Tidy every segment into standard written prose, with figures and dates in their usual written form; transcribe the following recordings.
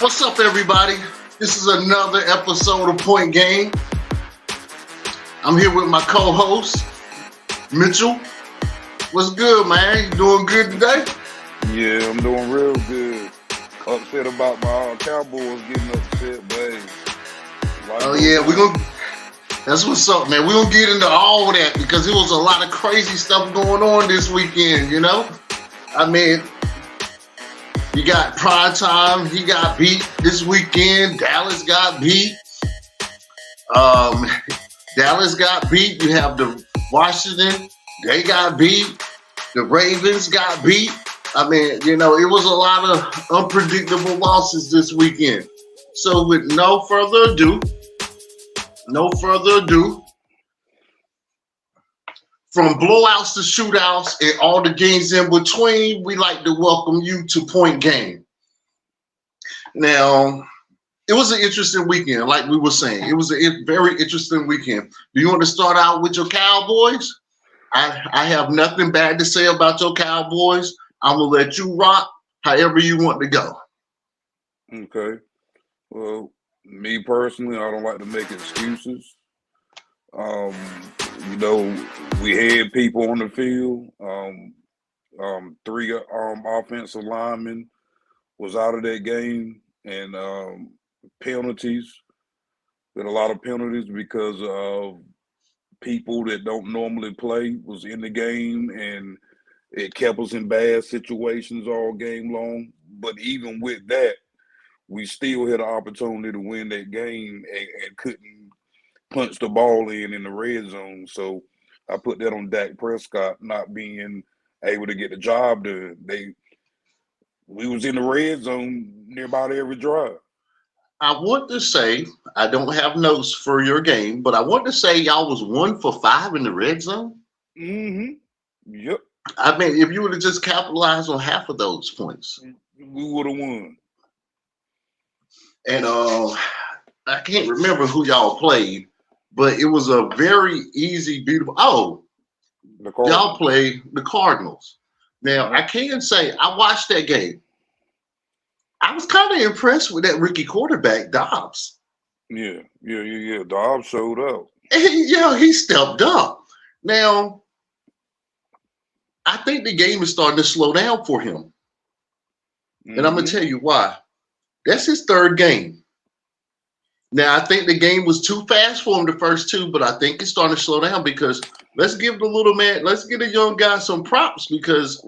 What's up, everybody? This is another episode of Point Game. I'm here with my co-host, Mitchell. What's good, man? You doing good today? Yeah, I'm doing real good. Upset about my Cowboys getting upset, but hey, Oh yeah, that's what's up, man. We're gonna get into all of that because there was a lot of crazy stuff going on this weekend, you know? I mean, you got prime time, he got beat this weekend. Dallas got beat. Dallas got beat. You have the Washington, they got beat. The Ravens got beat. I mean, you know, it was a lot of unpredictable losses this weekend. So with no further ado, from blowouts to shootouts and all the games in between, we like to welcome you to Point Game. Now, it was an interesting weekend, like we were saying. It was a very interesting weekend. Do you want to start out with your Cowboys? I have nothing bad to say about your Cowboys. I'm going to let you rock however you want to go. Okay. Well, me personally, I don't like to make excuses. You know, we had people on the field. Three offensive linemen was out of that game, and penalties. With a lot of penalties because of people that don't normally play was in the game, and it kept us in bad situations all game long. But even with that, we still had an opportunity to win that game and couldn't punch the ball in the red zone. So I put that on Dak Prescott not being able to get the job done. We was in the red zone near about every drive. I want to say, I don't have notes for your game, but I want to say y'all was 1 for 5 in the red zone. Mm-hmm. Yep. I mean, if you would have just capitalized on half of those points, we would have won. And I can't remember who y'all played, but it was a very easy, beautiful. Oh, y'all played the Cardinals. Now, I can say I watched that game. I was kind of impressed with that rookie quarterback, Dobbs. Yeah. Dobbs showed up. He stepped up. Now, I think the game is starting to slow down for him. Mm-hmm. And I'm going to tell you why. That's his third game. Now, I think the game was too fast for him the first two, but I think it's starting to slow down because let's give the little man, let's give the young guy some props because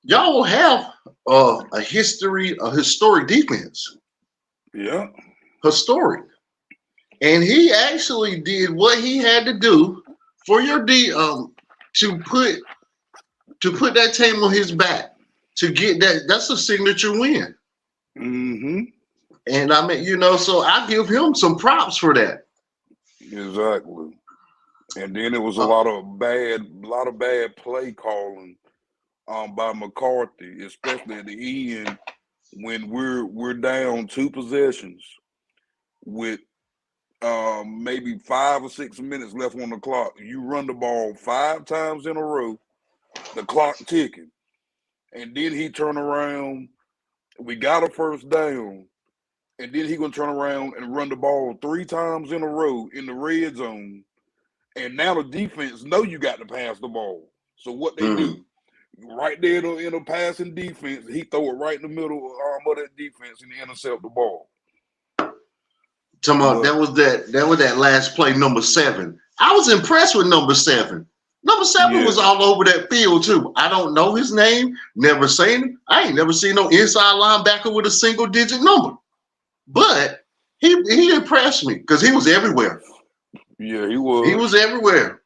y'all will have a historic defense. Yeah. Historic. And he actually did what he had to do for your to put that team on his back to get that. That's a signature win. Mm-hmm. And I mean, you know, so I give him some props for that. Exactly. And then it was a lot of bad play calling by McCarthy, especially at the end when we're down 2 possessions with maybe 5 or 6 minutes left on the clock. You run the ball 5 times in a row, the clock ticking, and then he turn around. We got a first down, and then he gonna turn around and run the ball 3 times in a row in the red zone. And now the defense know you got to pass the ball. So what they do? Right there in a passing defense, he throw it right in the middle of that defense and intercept the ball. That was that last play, number 7. I was impressed with number 7. Number 7 was all over that field too. I don't know his name, never seen him. I ain't never seen no inside linebacker with a single-digit number. But he impressed me because he was everywhere. Yeah, he was. He was everywhere.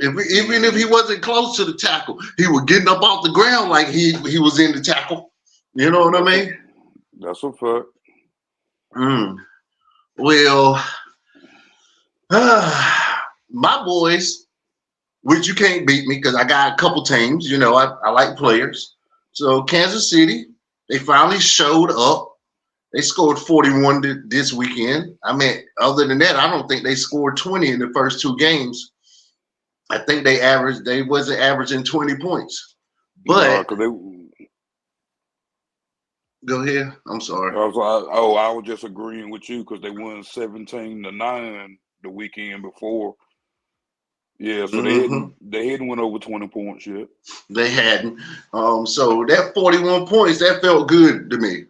Even if he wasn't close to the tackle, he was getting up off the ground like he was in the tackle. You know what I mean? That's a fact. Well, my boys, which you can't beat me because I got a couple teams. You know, I like players. So Kansas City, they finally showed up. They scored 41 this weekend. I mean, other than that, I don't think they scored 20 in the first 2 games. I think they wasn't averaging 20 points. But Go ahead. I'm sorry. I was just agreeing with you because they won 17-9 the weekend before. Yeah, so they hadn't went over 20 points yet. They hadn't. So that 41 points, that felt good to me.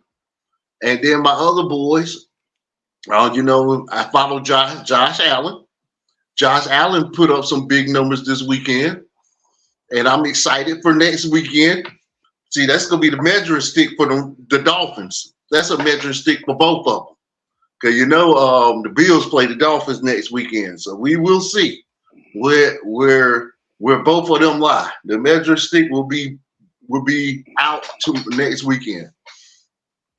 And then my other boys, I followed Josh Allen. Josh Allen put up some big numbers this weekend, and I'm excited for next weekend. See, that's going to be the measuring stick for the Dolphins. That's a measuring stick for both of them. Because, the Bills play the Dolphins next weekend. So we will see where both of them lie. The measuring stick will be out to next weekend.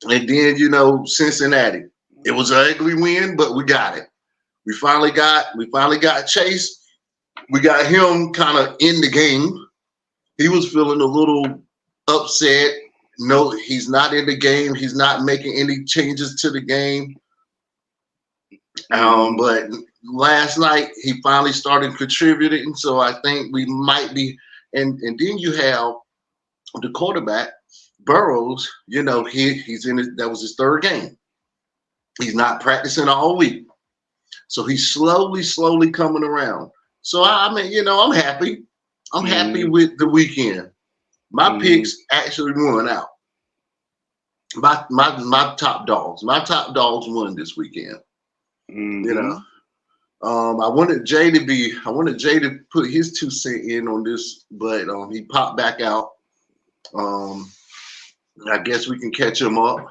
And then, Cincinnati. It was an ugly win, but we got it. We finally got Chase. We got him kind of in the game. He was feeling a little upset. No, he's not in the game. He's not making any changes to the game. But last night he finally started contributing. So I think we might be. And then you have the quarterback, Burrows. He's in that was his third game. He's not practicing all week. So he's slowly coming around. So I'm happy. I'm happy with the weekend. My picks actually won out. My top dogs. My top dogs won this weekend. I wanted Jay to put his 2 cents in on this, but he popped back out. I guess we can catch him up.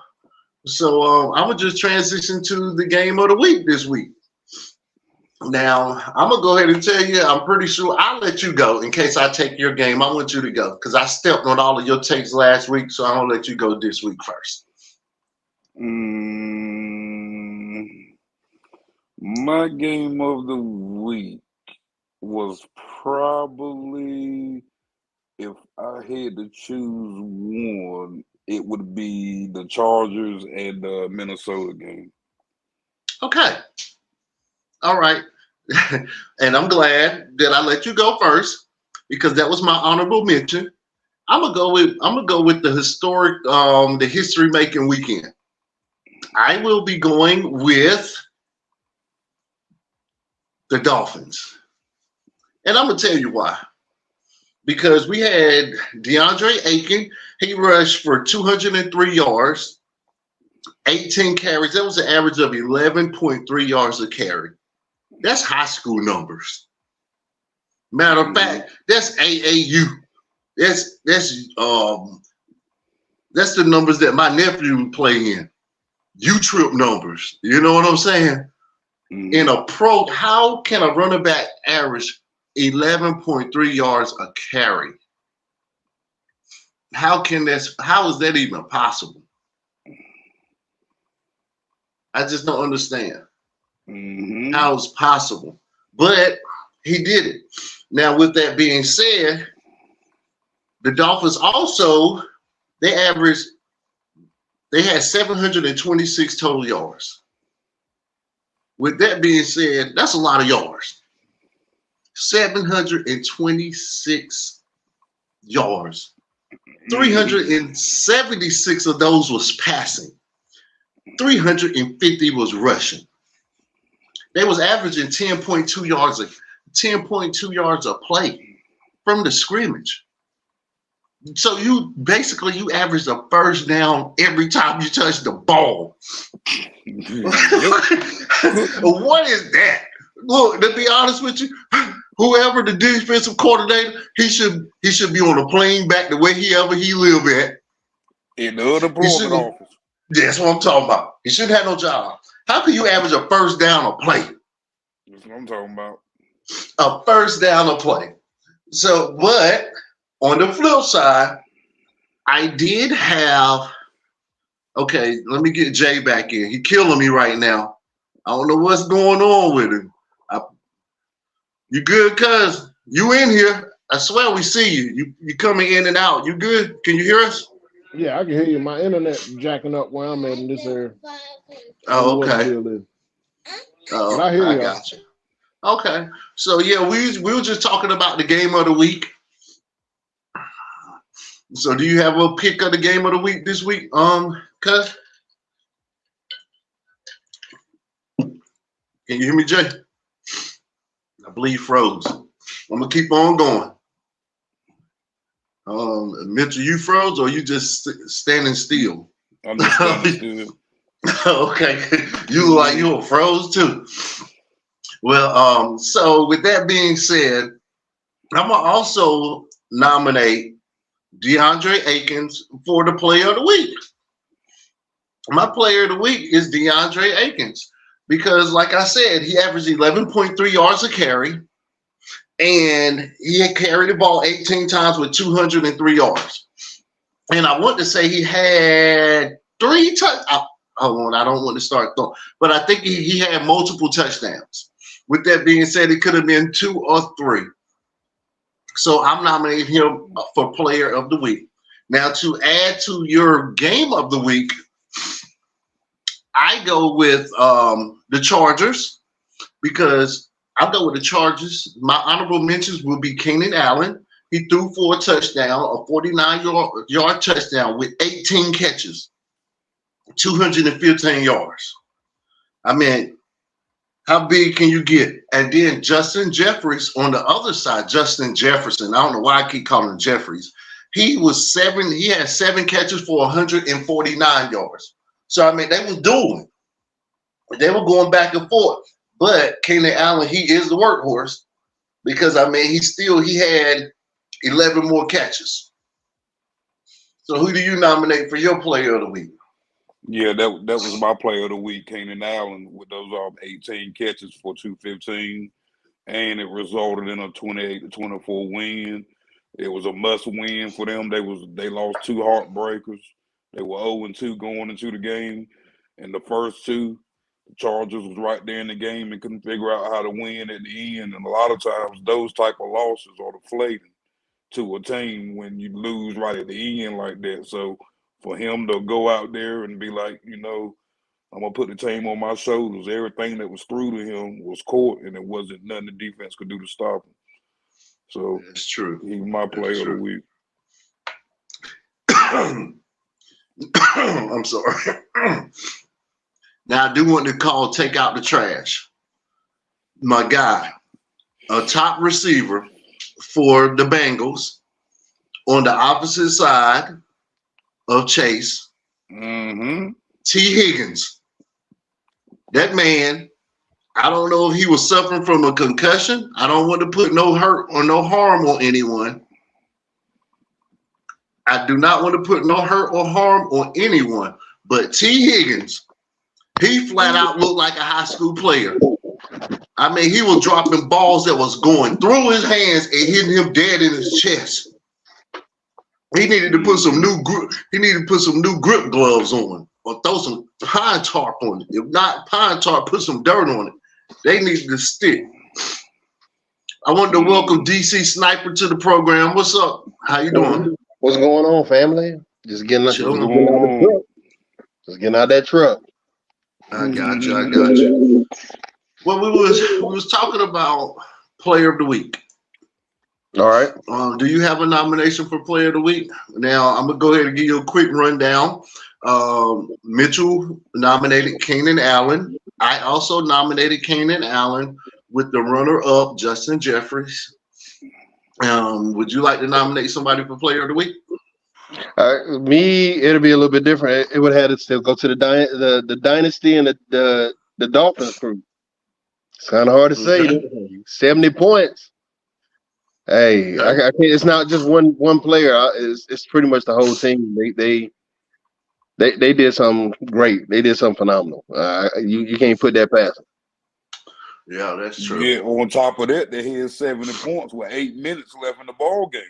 So I'm gonna just transition to the game of the week this week. Now, I'm going to go ahead and tell you, I'm pretty sure I'll let you go in case I take your game. I want you to go because I stepped on all of your takes last week, so I'm going to let you go this week first. My game of the week was probably, if I had to choose one, it would be the Chargers and the Minnesota game. Okay. All right. And I'm glad that I let you go first because that was my honorable mention. I'm gonna go with the historic, the history-making weekend. I will be going with the Dolphins. And I'm gonna tell you why. Because we had DeAndre Ayton, he rushed for 203 yards, 18 carries. That was an average of 11.3 yards a carry. That's high school numbers. Matter of fact, that's AAU. That's the numbers that my nephew would play in. U-trip numbers. You know what I'm saying? In a pro, how can a running back average 11.3 yards a carry? How is that even possible? I just don't understand. How it's possible. But he did it. Now, with that being said, the Dolphins also, they had 726 total yards. With that being said, that's a lot of yards. 726 yards. 376 of those was passing. 350 was rushing. They was averaging 10.2 yards a play from the scrimmage. So you averaged a first down every time you touch the ball. What is that? Look, to be honest with you, whoever the defensive coordinator, he should be on a plane back to wherever he live at. In the unemployment office. That's what I'm talking about. He shouldn't have no job. How can you average a first down a play? That's what I'm talking about. A first down a play. So, but on the flip side, I did have. Okay, let me get Jay back in. He killing me right now. I don't know what's going on with him. You good, cuz? You in here? I swear we see you. You coming in and out. You good? Can you hear us? Yeah, I can hear you. My internet jacking up where I'm at in this area. Oh, okay. But I hear you. Got you. Okay. So yeah, we were just talking about the game of the week. So do you have a pick of the game of the week this week, Cuz, can you hear me, Jay? I believe froze. I'm gonna keep on going. Mitchell, you froze or you just standing still? I'm just standing still. Okay, you like you were froze too. Well, so with that being said, I'm gonna also nominate DeAndre Akins for the Player of the Week. My Player of the Week is DeAndre Akins because, like I said, he averaged 11.3 yards a carry, and he had carried the ball 18 times with 203 yards. And I want to say he had 3 touchdowns. Hold on, I don't want to start throwing, but I think he had multiple touchdowns. With that being said, it could have been 2 or 3. So I'm nominating him for Player of the Week. Now, to add to your Game of the Week, I go with the Chargers because I'll go with the Chargers. My honorable mentions will be Keenan Allen. He threw for a touchdown, a 49-yard touchdown with 18 catches, 215 yards. I mean, how big can you get? And then Justin Jeffries on the other side, Justin Jefferson. I don't know why I keep calling him Jeffries. He had 7 catches for 149 yards. So, I mean, they was dueling. They were going back and forth. But Keenan Allen, he is the workhorse because, I mean, he had 11 more catches. So who do you nominate for your Player of the Week? Yeah, that was my Player of the Week, Keenan Allen, with those 18 catches for 215, and it resulted in a 28-24 win. It was a must win for them. They lost 2 heartbreakers. They were 0-2 going into the game, and the first 2, the Chargers was right there in the game and couldn't figure out how to win at the end. And a lot of times, those type of losses are deflating to a team when you lose right at the end like that. So for him to go out there and be like, I'm going to put the team on my shoulders. Everything that was through to him was caught, and it wasn't nothing the defense could do to stop him. So that's true. He's my Player of the Week. I'm sorry. Now, I do want to take out the trash. My guy, a top receiver for the Bengals on the opposite side of Chase, T. Higgins. That man, I don't know if he was suffering from a concussion. I don't want to put no hurt or no harm on anyone. I do not want to put no hurt or harm on anyone. But T. Higgins, he flat out looked like a high school player. I mean, he was dropping balls that was going through his hands and hitting him dead in his chest. He needed to put some new grip gloves on, or throw some pine tarp on it. If not pine tarp, put some dirt on it. They needed to stick. I wanted to welcome DC Sniper to the program. What's up? How you doing? What's going on, family? Just getting out the truck. I got you. Well, we was talking about Player of the Week. All right. Do you have a nomination for Player of the Week? Now, I'm going to go ahead and give you a quick rundown. Mitchell nominated Keenan Allen. I also nominated Keenan Allen with the runner-up, Justin Jeffries. Would you like to nominate somebody for Player of the Week? Me, it'll be a little bit different. It would have to still go to the Dynasty and the Dolphins crew. It's kind of hard to say. 70 points. Hey, I can't, it's not just one player. It's pretty much the whole team. They did something great. They did something phenomenal. You can't put that past them. Yeah, that's true. Yeah, on top of that, they had 70 points with 8 minutes left in the ball game.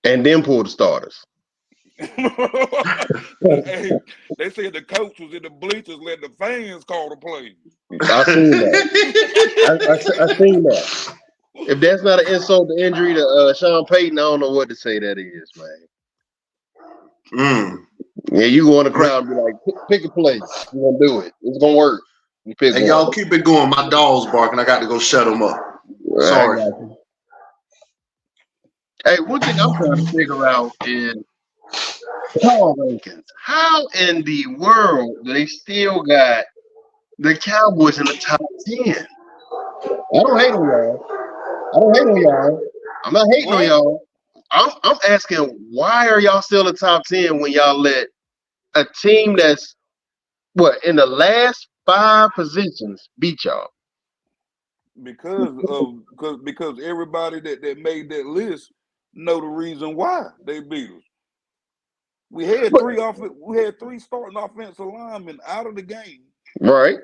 And then pull the starters. Hey, they said the coach was in the bleachers letting the fans call the play. I seen that. I seen that. If that's not an insult to injury to Sean Payton, I don't know what to say that is, man. Yeah, you go in the crowd and be like, pick a play. You're going to do it. It's going to work. Hey, y'all keep it going. My dog's barking. I got to go shut them up. Sorry. Hey, one thing I'm trying to figure out is Power rankings. How in the world do they still got the Cowboys in the top 10? I don't hate on y'all. I'm not hating on What? y'all. I'm asking, why are y'all still in the top 10 when y'all let a team that's in the last 5 positions beat y'all? Because everybody that made that list know the reason why they beat us. We had three starting offensive linemen out of the game, Right.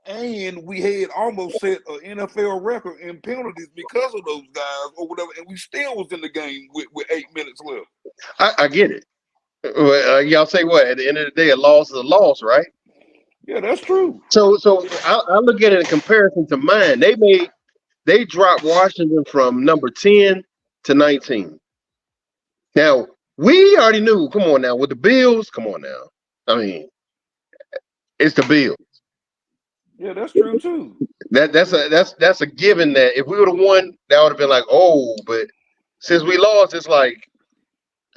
and we had almost set an NFL record in penalties because of those guys or whatever, and we still was in the game with 8 minutes left. I get it. Y'all say what? At the end of the day, a loss is a loss, right? Yeah, that's true. So I look at it in comparison to mine. They dropped Washington from number 10 to 19. Now, we already knew, come on now, with the Bills, come on now. I mean, it's the Bills. Yeah, that's true too. That's a given that if we would have won, that would have been like, oh, but since we lost, it's like,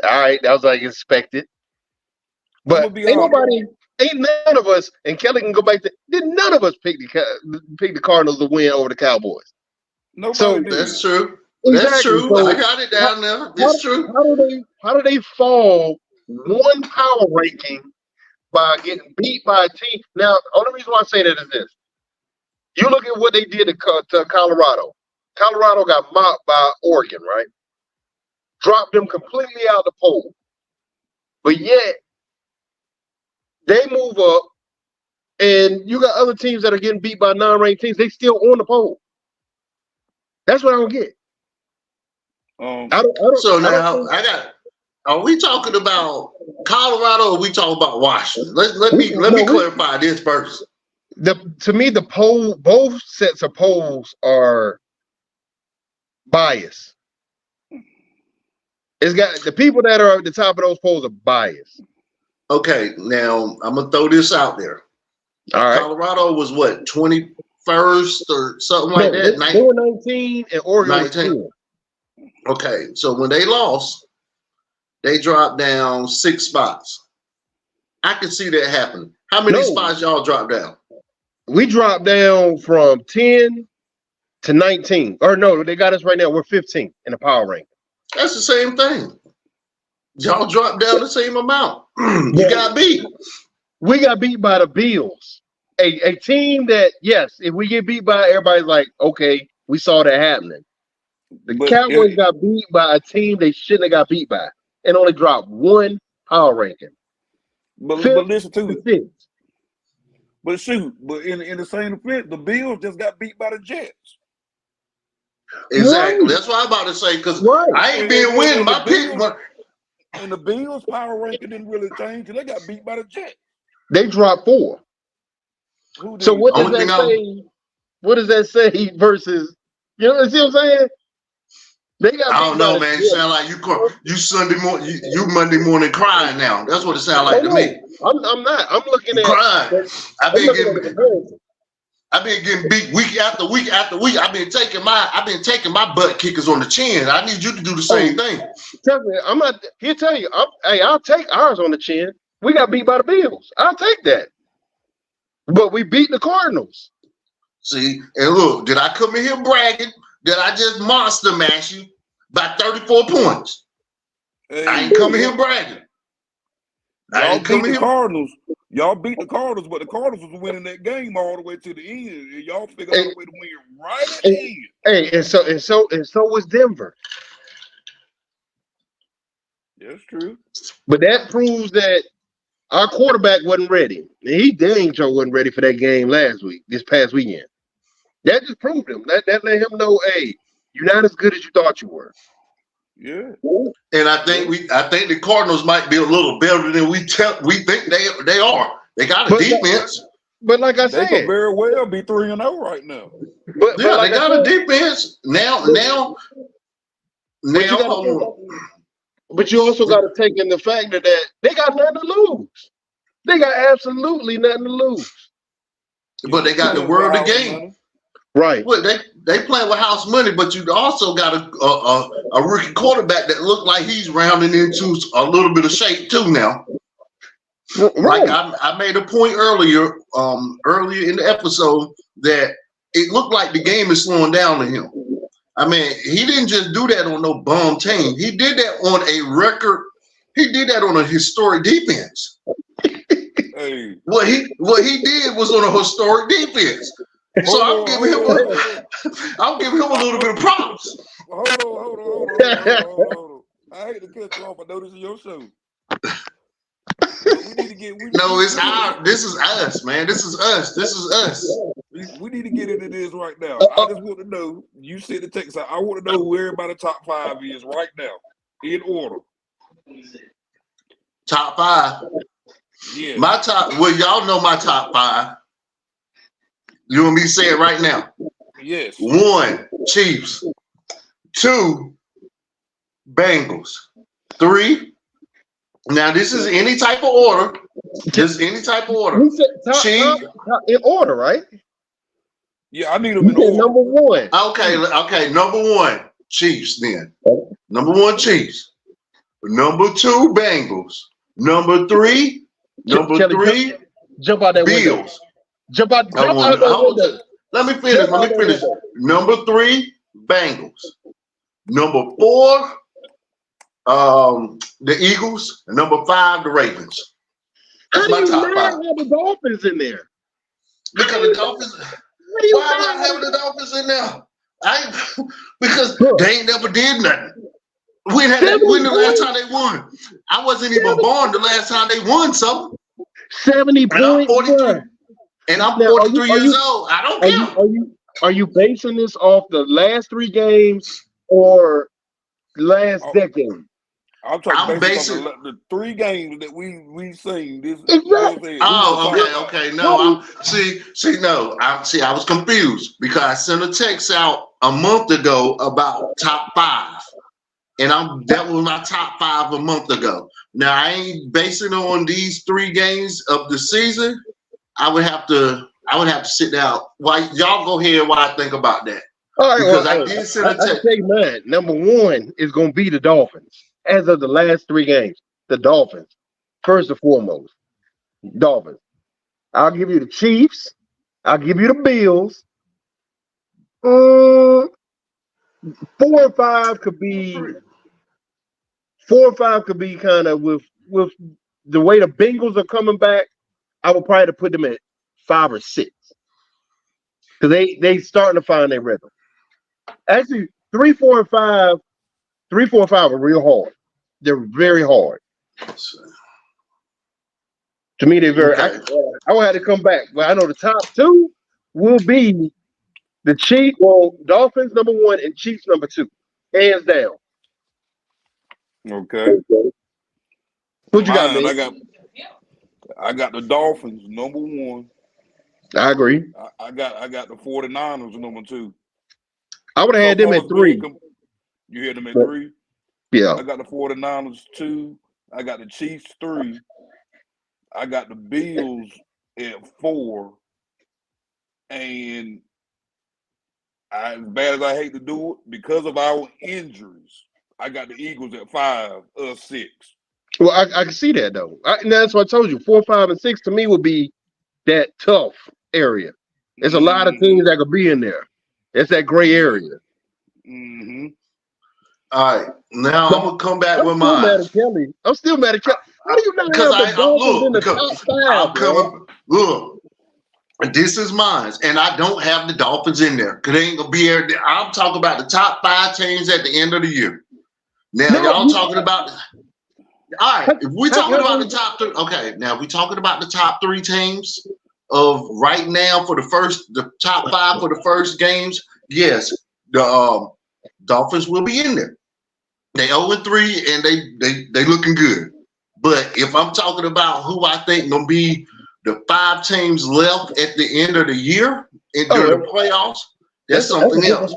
all right, that was like expected. But I'ma be honest. ain't none of us, and Kelly can go back to, did none of us pick the Cardinals to win over the Cowboys? Nobody So did. That's true. That's exactly. true. So I got it down there. That's true. how do they fall one power ranking by getting beat by a team? Now, the only reason why I say that is this. You look at what they did to Colorado. Colorado got mocked by Oregon, right? Dropped them completely out of the poll. But yet, they move up, and you got other teams that are getting beat by non-ranked teams. They still on the poll. That's what I don't get. So now are we talking about Colorado or are we talking about Washington? Let me clarify this first. To me, the poll, both sets of polls are biased. It's got the people that are at the top of those polls are biased. Okay, now I'm gonna throw this out there. All right. Colorado was what, 21st or something like that? They were 19 and Oregon was 10. Okay, so when they lost, they dropped down 6 spots. I can see that happen. How many spots y'all dropped down? We dropped down from 10 to 19. Or no, they got us right now. We're 15 in the power rank. That's the same thing. Y'all dropped down the same amount. You got beat. We got beat by the Bills. A team that, yes, if we get beat by, everybody's like, okay, we saw that happening. The Cowboys got beat by a team they shouldn't have got beat by and only dropped 1 power ranking. But listen to it. But shoot, but in the same offense, the Bills just got beat by the Jets. Exactly. Right. That's what I'm about to say, because I ain't been winning my pick. And the Bills' power ranking didn't really change, and they got beat by the Jets. They dropped 4. So what does that say? What does that say versus, see what I'm saying? They got. I don't know, man. You sound like you Sunday morning, you Monday morning crying now. That's what it sounds like to me. I'm not. I'm looking at crying. I've been getting beat week after week after week. I've been taking my butt kickers on the chin. I need you to do the same thing. Trust me, I'm not here. Tell you, I'll take ours on the chin. We got beat by the Bills. I'll take that. But we beat the Cardinals. See, and look, did I come in here bragging? Did I just monster mash you by 34 points? Hey, I ain't coming here bragging. Y'all beat the Cardinals. Y'all beat the Cardinals, but the Cardinals was winning that game all the way to the end. And y'all figured out a way to win right at the end. Hey, and so was Denver. That's true. But that proves that our quarterback wasn't ready. He dang sure wasn't ready for that game this past weekend. That just proved him. That let him know, hey, you're not as good as you thought you were. Yeah. And I think the Cardinals might be a little better than we think they are. They got a defense. But like I said, they could very well be 3-0 right now. But they got a defense. Now but you also got to take in the fact that they got nothing to lose. They got absolutely nothing to lose. But they got the world of game. Right. What they playing with house money, but you also got a rookie quarterback that looked like he's rounding into a little bit of shape too now. Right. Like I made a point earlier in the episode that it looked like the game is slowing down to him. I mean, he didn't just do that on no bum team. He did that on a record. He did that on a historic defense. Hey, What he did was on a historic defense. So I'm giving him a little bit of props. Hold on. I hate to cut you off. I know this is your show. We need to get. This is us, man. This is us. We need to get into this right now. I just want to know. You said the text. I want to know who everybody top 5 is right now, in order. Top 5. Yeah. My top. Well, y'all know my top 5. You want me to say it right now? Yes. 1, Chiefs. 2, Bengals. 3. Now this is any type of order. Just any type of order. We said top in order, right? Yeah, I need them in order. Number 1. Okay. Number 1, Chiefs. Then number 1, Chiefs. Number 2, Bengals. Number 3, Jump out that window. Bills. Jump out that window. Let me finish. Number 3, Bengals. Number 4, the Eagles. And number 5, the Ravens. That's my top 5. Have the Dolphins in there? Because the Dolphins. Why am I having the Dolphins in there? Because they ain't never did nothing. When the last time they won? I wasn't even born the last time they won something. 70 And I'm points. 43. And I'm 43 years old. I don't care. Are you basing this off the last 3 games or last decade? I'm talking based on the 3 games that we seen. This. Exactly. Okay. No, I was confused because I sent a text out a month ago about top 5. And that was my top 5 a month ago. Now I ain't basing it on these 3 games of the season. I would have to sit down. Why y'all go ahead while I think about that? All right, because I did send a text. I'll take mine. Number 1 is going to be the Dolphins. As of the last 3 games, the Dolphins. First and foremost, Dolphins. I'll give you the Chiefs. I'll give you the Bills. 4 and 5 could be. 4 and 5 could be kind of with the way the Bengals are coming back. I would probably put them at 5 or 6 because they starting to find their rhythm. Actually, 3, 4, and 5. 3, 4, and 5 are real hard. They're very hard. To me, they're very. Okay. I will have to come back, but I know the top 2 will be the Chiefs. Well, Dolphins number 1 and Chiefs number 2, hands down. Okay. What you got, man? I got the Dolphins number 1. I agree. I got the 49ers number 2. I would have had them at 3. You had them at 3? Yeah. I got the 49ers 2. I got the Chiefs 3. I got the Bills at 4. And as bad as I hate to do it, because of our injuries, I got the Eagles at 5 or 6. Well, I can see that though. And that's what I told you. 4, 5, and 6 to me would be that tough area. There's a lot of teams that could be in there. It's that gray area. Mm-hmm. All right, now I'm gonna come back with mine. I'm still mad at Kelly. How do you not have the Dolphins in the top 5? Look, this is mine, and I don't have the Dolphins in there because they ain't gonna be there. I'm talking about the top 5 teams at the end of the year. Now y'all talking about. All right, if we're talking about the top 3, okay. Now we're talking about the top 3 teams of right now for the top 5 for the first games. Yes, the Dolphins will be in there. They 0-3 and they looking good. But if I'm talking about who I think gonna be the 5 teams left at the end of the year during the playoffs, that's something else.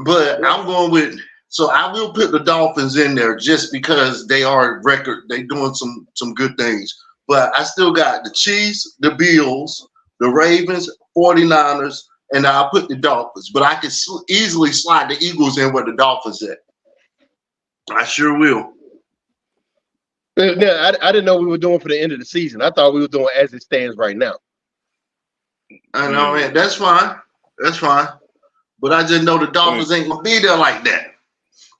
But I'm going with. So I will put the Dolphins in there just because they are record. They doing some good things. But I still got the Chiefs, the Bills, the Ravens, 49ers, and I'll put the Dolphins. But I can easily slide the Eagles in where the Dolphins at. I sure will. Yeah, I didn't know we were doing for the end of the season. I thought we were doing as it stands right now. I know, man. That's fine. That's fine. But I just know the Dolphins ain't gonna be there like that.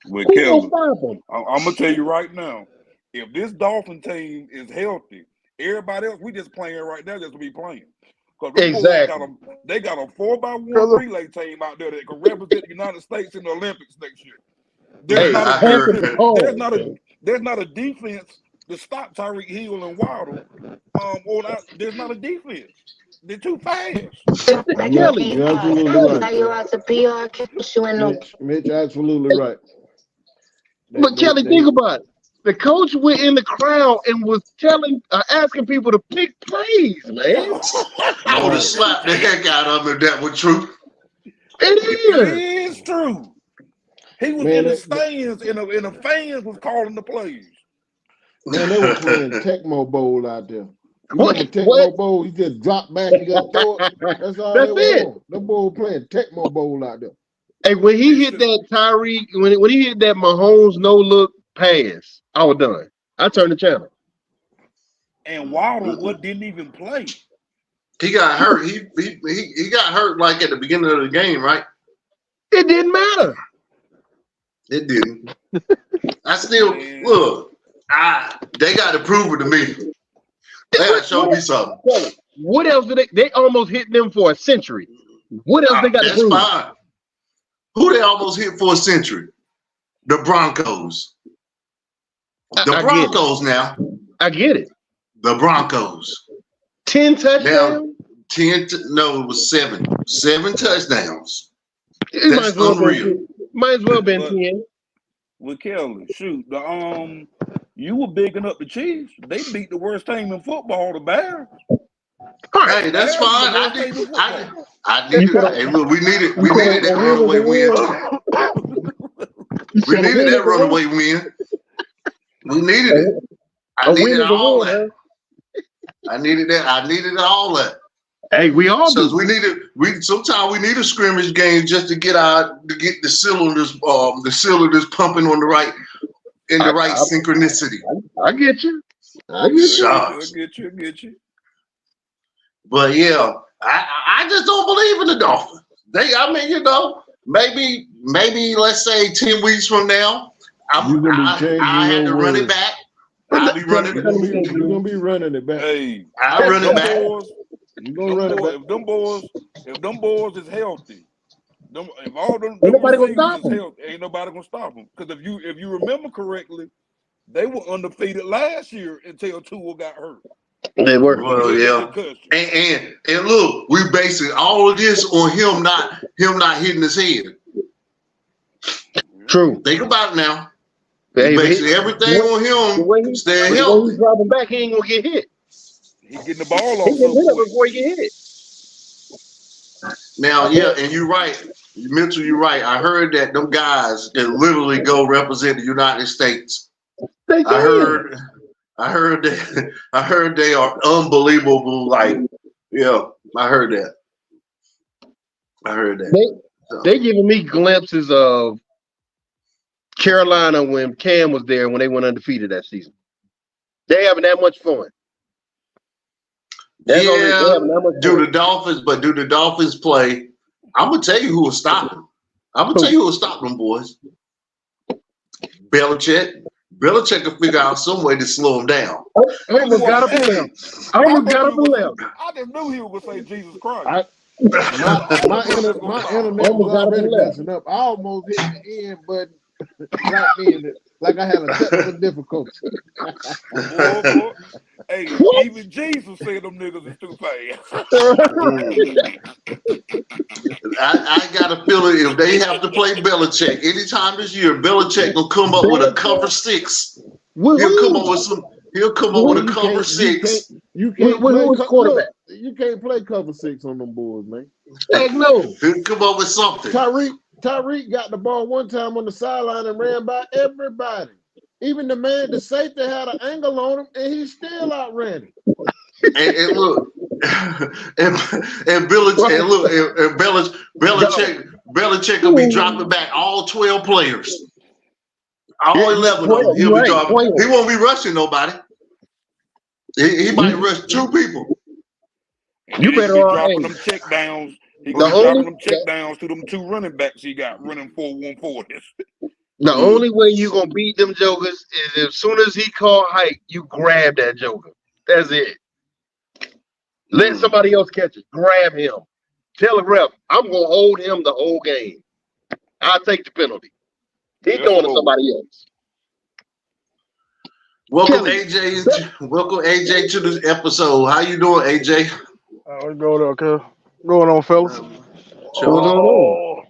With Who gonna Kelly, stop them? I'm gonna tell you right now, if this Dolphin team is healthy, everybody else we just playing right now just to be playing. Because Exactly. they got a 4x1 Brother. relay team out there that can represent the United States in the Olympics next year. Hey, I heard that. There's not a defense to stop Tyreek Hill and Waddle. There's not a defense. They're too fast. Kelly, You're absolutely Now you right. out to PR, keep you in no. Mitch, absolutely right. but Kelly, think about it. The coach went in the crowd and was asking people to pick plays, man. I would have slapped the heck out of him if that was true. It is. It is true. He was Man, in the that- stands and the fans was calling the plays. Man, they were playing Tecmo Bowl out there. You What? remember Tecmo What? Bowl? You just drop back and just throw it. That's all That's they were it. doing. The boy playing Tecmo Bowl out there. Hey, when he hit that Tyreek, when he hit that Mahomes no look pass, I was done. I turned the channel. And Waddle didn't even play. He got hurt. He got hurt like at the beginning of the game, right? It didn't matter. It didn't. I still look. They got to prove it to me. They got to show me something. What else did they almost hit them for a century? What else they got to That's prove? fine. Who they almost hit for a century? The Broncos. The I get it. Broncos now. I get it. The Broncos. 10 touchdowns? It was 7. 7 touchdowns. It That's unreal. Might as well been 10. With Kelly, shoot, you were bigging up the Chiefs. They beat the worst team in football, the Bears. Hey, that's fine. I needed that. Hey, look, we needed that runaway win too. We needed that runaway win. We needed it. I needed all that. I needed that. I needed all that. Hey, we all So do. sometimes we need a scrimmage game just to get the cylinders pumping on the right synchronicity. I get you. I get you. But yeah, I just don't believe in the Dolphins. Maybe let's say 10 weeks from now, I had to run it back. I'll be running it. You're gonna be running it back. Hey, I'll run it back. You're gonna run it back. If them boys is healthy, if all them Ain't nobody gonna receivers stop is 'em. healthy, ain't nobody gonna stop them. Because if you remember correctly, they were undefeated last year until Tua got hurt. They were. Well, yeah. And look, we basing all of this on him not hitting his head. True. Think about it now. Hey, Basically everything on him staying when healthy. he's dropping back, he ain't gonna get hit. He's getting the ball off. He can hit him before he get hit. Now, yeah, and you're right. Mitchell, you're right. I heard that them guys can literally go represent the United States. They I can. heard they are unbelievable. Like, yeah, I heard that. They giving me glimpses of Carolina when Cam was there when they went undefeated that season. They having that much fun. That's all they having that much do fun. the Dolphins play? I'm gonna tell you who will stop them. I'm gonna tell you who will stop them, boys. Belichick. Belichick will figure out some way to slow him down. I almost got up and left. I almost got up and left. I just knew he was gonna say Jesus Christ. My internet was already messing up. I almost hit the end button right then, like I had a technical difficulty. Boy. Hey, even Jesus said them niggas is too fast. I got a feeling if they have to play Belichick anytime this year, Belichick will come up with a cover 6. He'll come up with a cover 6. You can't Who's quarterback? You can't play cover 6 on them boys, man. Heck no. He'll come up with something. Tyreek got the ball one time on the sideline and ran by everybody. Even the safety had an angle on him, and he still outran him. And look, and Belichick will be dropping back all 12 players. All 11 of them. He'll be dropping. He won't be rushing nobody. He might rush 2 people. You better dropping them check downs. He dropping them check downs to them 2 running backs he got running 4-1-4. The only way you gonna beat them jokers is as soon as he call hike, you grab that joker. That's it. Let somebody else catch it. Grab him. Tell the ref, I'm gonna hold him the whole game. I'll take the penalty. He's going to somebody else. Welcome AJ to this episode. How you doing, AJ? What's going on, cuz? Going on, fellas? What's going on?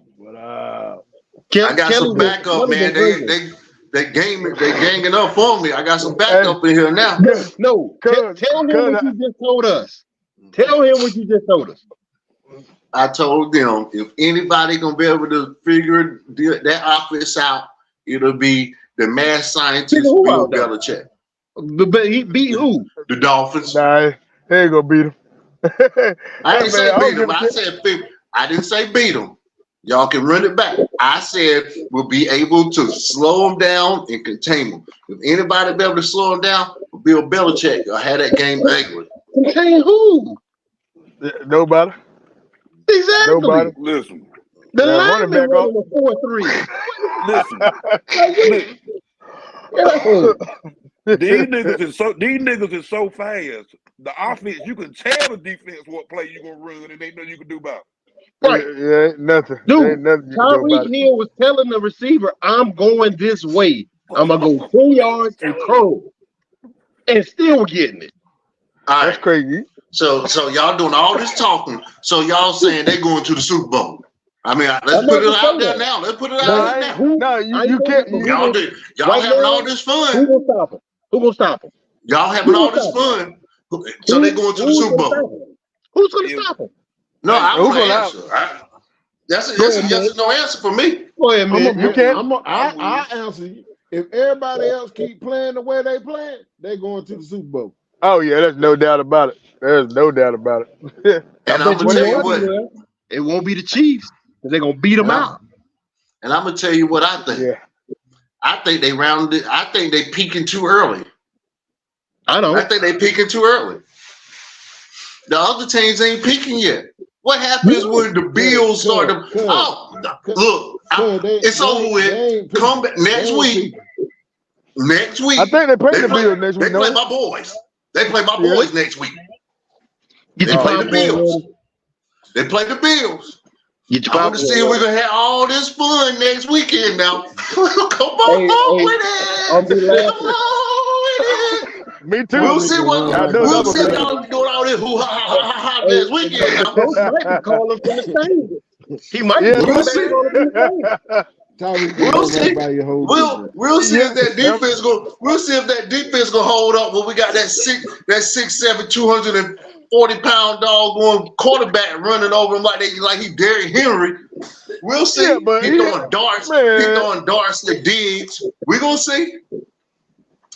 I got some backup, man. They ganging up for me. I got some backup in here now. No, tell him what you just told us. Tell him what you just told us. I told them if anybody gonna be able to figure that offense out, it'll be the mad scientist Bill Belichick. But he beat who? The Dolphins. Nah, he ain't gonna beat him. I didn't say beat him. I didn't say beat him. Y'all can run it back. I said we'll be able to slow them down and contain them. If anybody be able to slow them down, Bill Belichick will have that game ugly. Contain who? Nobody. Exactly. Nobody. Listen. The lineman running a 4-3. Listen. These niggas is so fast. The offense, you can tell the defense what play you gonna run, and ain't nothing you can do about it. Right. Yeah, ain't nothing. Dude, ain't nothing Tyreek Hill was telling the receiver, I'm going this way. I'm gonna go 10 yards and curl. And still getting it. All right. That's crazy. So y'all doing all this talking. So y'all saying they going to the Super Bowl. I mean, let's put it out there now. Let's put it out there now. No, you can't. Y'all having all this fun. Who gonna stop him? Who gonna stop him? Y'all having all this fun. So they going to the Super Bowl. Who's gonna stop him? No, I want to answer. That's a yes or no answer for me. Go ahead, man. You can't. I answer you. If everybody else keep playing the way they playing, they going to the Super Bowl. Oh yeah, there's no doubt about it. There's no doubt about it. And I'm gonna tell you what, it won't be the Chiefs. They're gonna beat them out. And I'm gonna tell you what I think. Yeah. I think they rounded. I think they peaking too early. I think they peaking too early. The other teams ain't peaking yet. What happens when the Bills start to? Oh, look, it's over with. Come back next week. Next week. I think they play the Bills next week. They play my boys. They play my boys next week. They play the Bills. They play the Bills. I want to see if we're gonna have all this fun next weekend now. Come on with it. Come on with it. Me too. We'll see what we'll see if y'all doing all this hoo ha ha ha ha next weekend. Call him from the stadium. He might. We'll see. We'll see. We'll see if that defense go. We'll see if that defense gonna hold up when we got that 6'7", 240-pound dog going quarterback running over him like he Derrick Henry. We'll see. Yeah, but he throwing darts. He throwing darts to Diggs. We gonna see.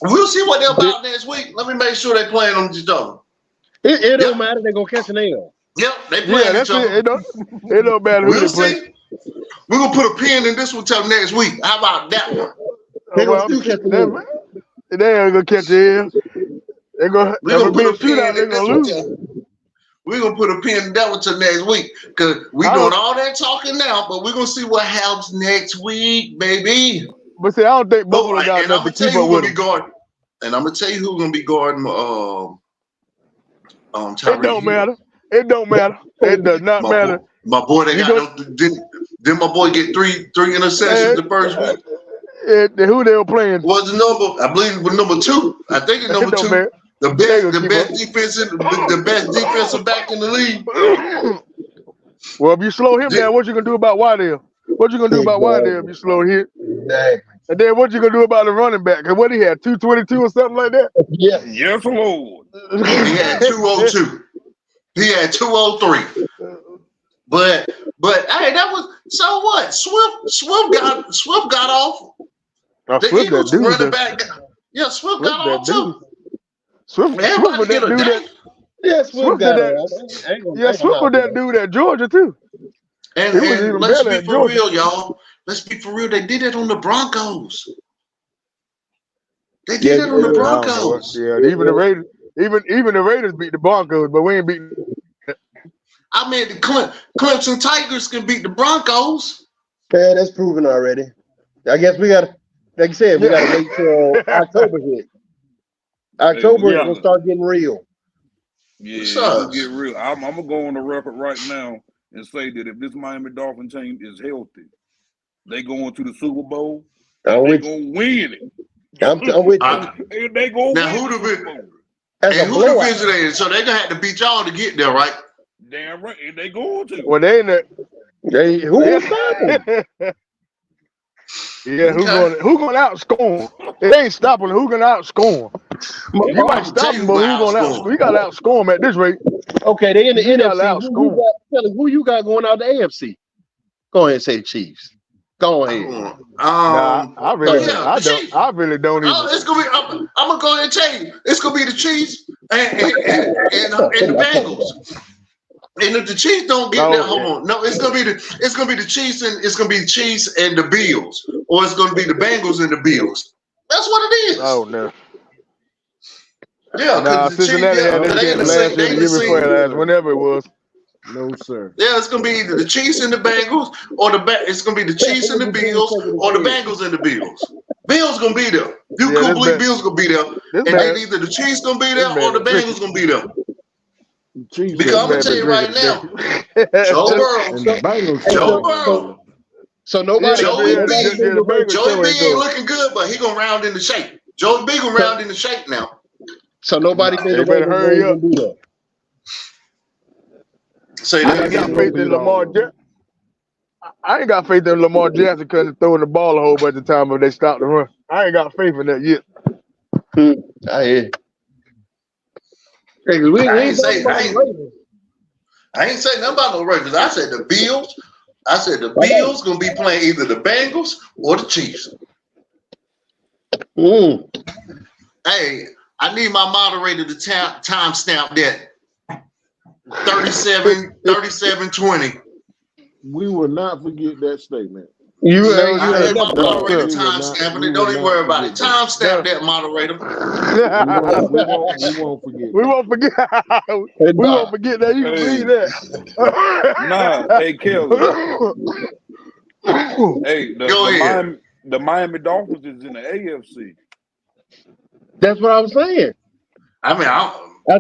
We'll see what they're about next week. Let me make sure they playing on each other. It don't matter. They're gonna catch an L. Yep, they playing each other. It don't matter who we'll they see. play. We're gonna put a pin in this one till next week. How about that one? They gonna catch an L. They ain't gonna catch an L. They're gonna be a shootout. They're gonna lose. We're gonna put a pin in that one till next week because we're doing all that talking now, but we're gonna see what happens next week, baby. But see, I don't think Buffalo got enough to keep up with them. And I'm gonna tell you who's gonna be guarding It don't matter. It don't matter. It does not matter. My boy, didn't my boy get three interceptions the first week? Who they were playing? Was the number? I believe it was number 2. I think it's number 2. Matter. The best defensive back in the league. Well, if you slow him down, what you gonna do about Waddell? What you gonna do about Waddell if you slow him? And then what you gonna do about the running back? Cause what he had 222 or something like that? Yeah. Yes, Lord. He had 202. He had 203. But hey, that was so what? Swift got off. The Eagles running back. Yeah, Swift got off too. Swift Everybody get a day. Yeah, Swift got it. Swift was that dude at Georgia too. And let's be for real, y'all. Let's be for real. They did it on the Broncos. They did it on the Broncos. Yeah, even the Raiders, even the Raiders beat the Broncos, but we ain't beat. I mean, the Clemson Tigers can beat the Broncos. Yeah, that's proven already. I guess we got to, like you said, we got to wait till October hit. October is gonna start getting real. Yeah, it'll get real. I'm gonna go on the record right now and say that if this Miami Dolphin team is healthy, they going to the Super Bowl. They're gonna win it. I'm with you. They gonna now win who the division they in? So they're gonna have to beat y'all to get there, right? Damn right, and they going to. Well, they in there. Who was stopping? Yeah, who going to outscore? It ain't stopping. Who going to outscore? You might stop him, but who going to outscore? You got to outscore him at this rate. Okay, they in the NFC. Who you got going out the AFC? Go ahead and say the Chiefs. Go ahead. I really don't even. It's gonna be. I'm gonna go ahead and tell you. It's gonna be the Chiefs and the Bengals. And if the Chiefs don't get that, hold on. No, it's gonna be the Chiefs and it's gonna be the Chiefs and the Bills, or it's gonna be the Bengals and the Bills. That's what it is. Oh no. Yeah, because the Chiefs, they in the same. Whenever it was. No, sir. Yeah, it's gonna be either the Chiefs and the Bengals, or it's gonna be the Chiefs and the Bills, or the Bengals and the Bills. Bills gonna be there. You couldn't believe Bills gonna be there, and then either the Chiefs gonna be there or the Bengals gonna be there. Because I'm gonna tell you right now, Joe Burrow. So nobody. Joey B ain't looking good, but he gonna round into shape. Joey B gonna round into shape now. So nobody. They better hurry up. Say I ain't got faith in Lamar Jackson. I ain't got faith in Lamar Jackson because he's throwing the ball a whole bunch of time if they stop the run. I ain't got faith in that yet. I hear. I ain't say nothing about no Ravens. I said the Bills. I said the Bills gonna be playing either the Bengals or the Chiefs. Hey, I need my moderator to time stamp that 37-20. We will not forget that statement. I had my moderator time stamping it. Don't even worry about it. Time stamp that, moderator. We won't forget. We won't forget. We won't forget that. You can read that. Hey, Kelly. Hey, the Miami Dolphins is in the AFC. That's what I'm saying. I mean, I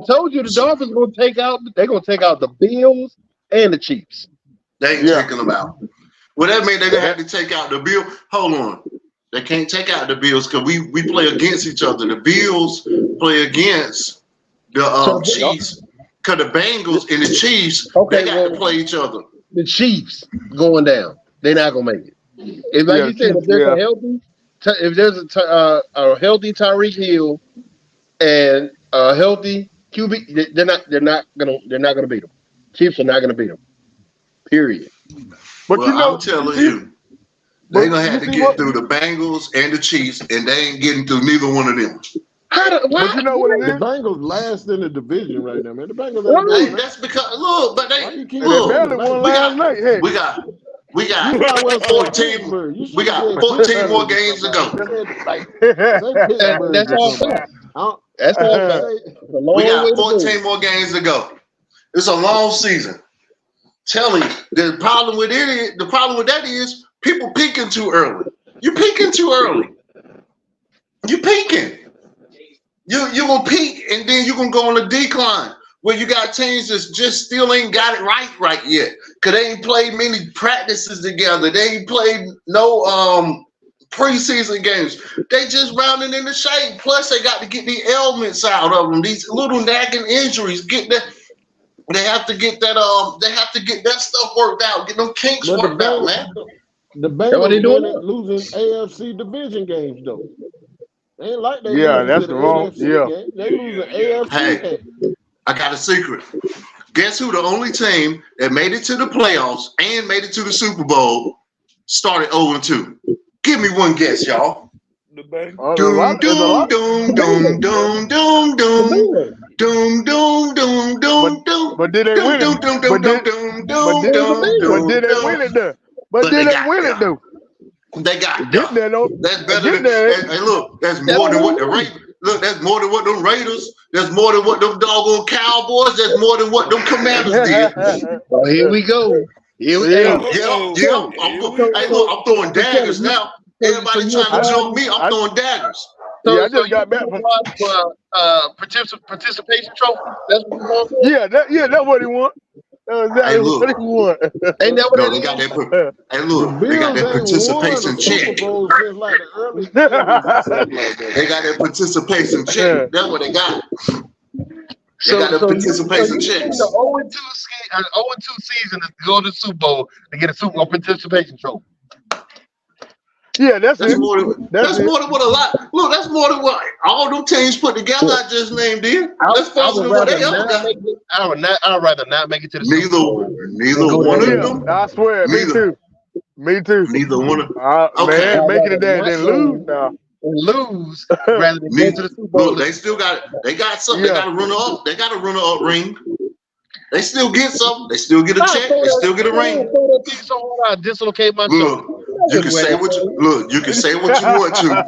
told you the Dolphins gonna take out. They're gonna take out the Bills and the Chiefs. They ain't taking them out. Well, that means they're gonna have to take out the Bills. Hold on, they can't take out the Bills because we play against each other. The Bills play against the Chiefs because the Bengals and the Chiefs they got to play each other. The Chiefs going down. They're not gonna make it. If like you said, if there's a healthy Tyreek Hill and a healthy QB, they're not gonna beat them. Chiefs are not gonna beat them. Period. But I'm telling you, they're gonna have to get through the Bengals and the Chiefs, and they ain't getting through neither one of them. But you know what it is? The Bengals last in the division right now, man. The Bengals ain't that's because barely won last night. Hey. We got 14 more games to go. That's all. That's all. We got 14 more games to go. It's a long season. Telling you, the problem with that is people peaking too early. You're peaking too early. You're peaking. You're gonna peak and then you're gonna go on a decline. Where you got teams that just still ain't got it right yet. Cause they ain't played many practices together. They ain't played no preseason games. They just rounding in the shape. Plus they got to get the ailments out of them. These little nagging injuries. They have to get that stuff worked out. Get them kinks worked out, man. The Bengals losing AFC division games though. They ain't like they that's the wrong. Yeah, game. They losing AFC games. I got a secret. Guess who the only team that made it to the playoffs and made it to the Super Bowl started 0-2? Give me one guess, y'all. The today. There's a Doom, lot. There's a doom, lot. doom, doom, doom, doom, doom. Doom, doom, doom, doom, doom. But did they Doom, win doom, it? doom, But doom, did doom, doom, but doom, did but doom, did they win doom. it though? But But did they they got win it there. though? They got Get there. there though. That's better Get than. there. Hey, look, that's more than what the Ravens. Look, that's more than what them Raiders. That's more than what them doggone Cowboys. That's more than what them Commanders did. Oh, here we go. Here we Yeah. Yeah. Hey, look, I'm throwing daggers now. Everybody trying to jump me. I'm throwing daggers. Yeah, I just got back from. participation trophy. That's what you want. Yeah, that's what he want. That's exactly Hey, look. what he want. Ain't that what No, that they got is? that. Hey, The look, they got Bills that ain't participation won a Super check. Bowl since like the early 80s or something like that. They got that participation check. That's what they got. They got the participation checks. The 0-2 season is to go to the Super Bowl to get a Super Bowl participation trophy. Yeah, that's That's it. more than that's more than what a lot. Look, that's more than what all them teams put together. I just named in. That's farther than what they ever got. I'd rather not make it to the Super Bowl. Neither one of Yeah, them. I swear, me too. Me too. Neither one of Man, making it there, then lose now. Lose rather than go to the Super Bowl. Look, they still got it. They got something. They got a runner up. They got a runner up ring. They still get something. They still get a check. They still get a ring. I dislocate my Look, you can say what you look. You can say what you want to.